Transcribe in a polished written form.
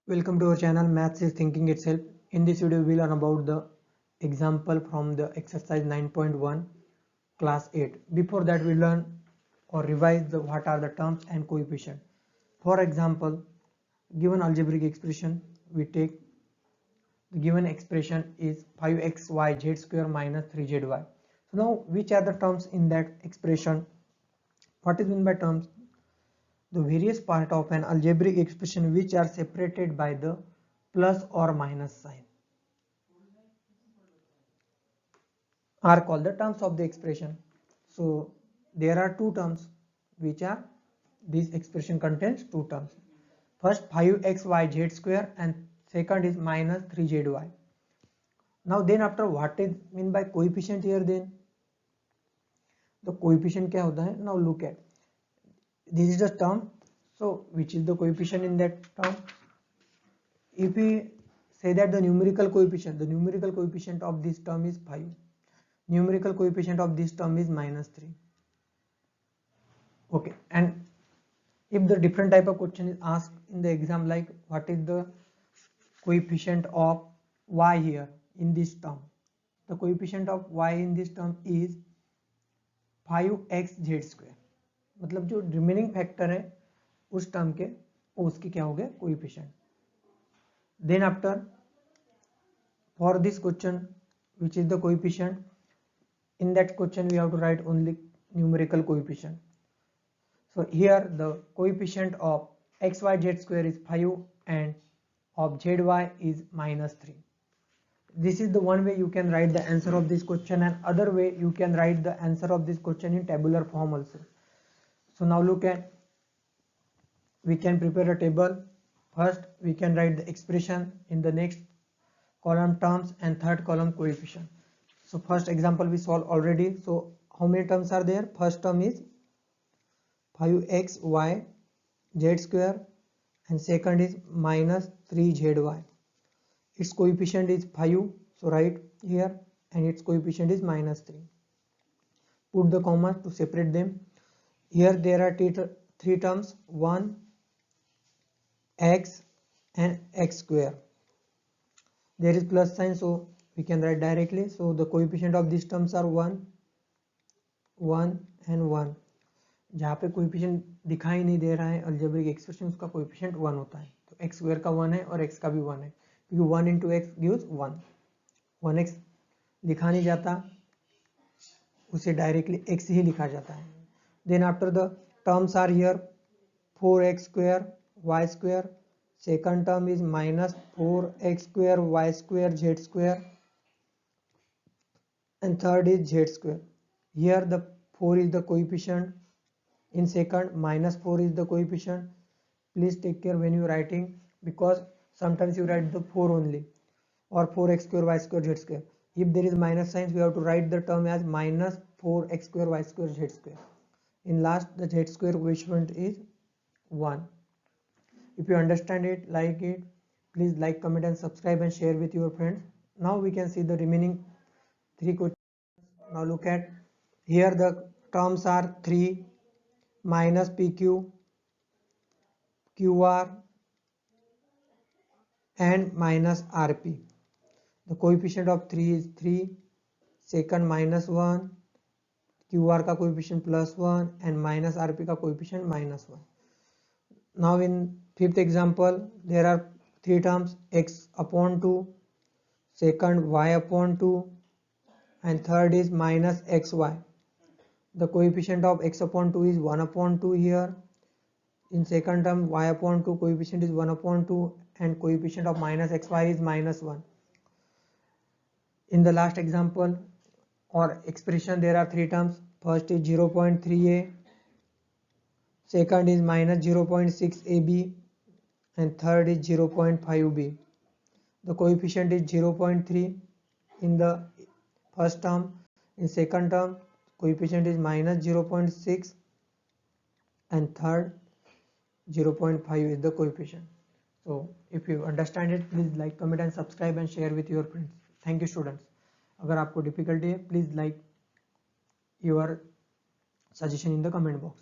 Welcome to our channel Maths is Thinking Itself. In this video we will learn about the example from the exercise 9.1 class 8. Before that we learn or revise what are the terms and coefficient. For example, given algebraic expression, we take the given expression is 5xyz square minus 3zy. So now which are the terms in that expression? What is meant by terms? The various part of an algebraic expression which are separated by the plus or minus sign are called the terms of the expression. So there are two terms which are, this expression contains two terms. First 5xyz square and second is minus 3zy. Now then after what is mean by coefficient here? Then the coefficient क्या होता है? Now look at, this is the term. So which is the coefficient in that term? If we say that the numerical coefficient of this term is 5, numerical coefficient of this term is minus 3. Okay, and if the different type of question is asked in the exam, like what is the coefficient of y here in this term, the coefficient of y in this term is 5xz square. मतलब जो remaining factor है उस term के उसकी क्या हो गया coefficient. Then after for this question which is the coefficient, in that question we have to write only numerical coefficient. So here the coefficient of xyz square is 5 and of zy is minus 3. This is the one way you can write the answer of this question, and other way you can write the answer of this question in tabular form also. So now look at, we can prepare a table. First we can write the expression, in the next column terms and third column coefficient. So first example we solve already. So how many terms are there? First term is 5xyz square and second is minus 3zy. Its coefficient is 5, so write here, and its coefficient is minus 3. Put the comma to separate them. Here there are three terms, 1 x and x square. There is plus sign, so we can write directly. So the coefficient of these terms are 1, 1 and 1. जहाँ पे coefficient दिखाई नहीं दे रहा है algebraic expression, उसका coefficient 1 होता है. तो x स्क्वायर का 1 है और x का भी 1 है, क्योंकि 1 into x gives 1. 1x लिखा नहीं जाता, उसे डायरेक्टली x ही लिखा जाता है. Then after the terms are here 4x square y square, second term is minus 4x square y square z square, and third is z square. Here the 4 is the coefficient, in second minus 4 is the coefficient. Please take care when you writing, because sometimes you write the 4 only, or 4x square y square z square. If there is minus signs, we have to write the term as minus 4x square y square z square. In last the z square coefficient is 1. If you understand it, like it, please like, comment and subscribe and share with your friends. Now we can see the remaining three questions. Now look at, here the terms are 3 minus pq, qr and minus rp. The coefficient of 3 is 3, second minus 1, qr का coefficient plus 1 and minus rp का coefficient minus 1. Now in fifth example there are three terms, x upon 2, second y upon 2 and third is minus xy. The coefficient of x upon 2 is 1 upon 2 here. In second term y upon 2 coefficient is 1 upon 2 and coefficient of minus xy is minus 1. In the last example or expression there are three terms. First is 0.3a, second is minus 0.6 ab and third is 0.5b. The coefficient is 0.3 in the first term. In second term coefficient is minus 0.6 and third 0.5 is the coefficient. So if you understand it, please like, comment and subscribe and share with your friends. Thank you students. अगर आपको difficulty है, please like your suggestion in the comment box.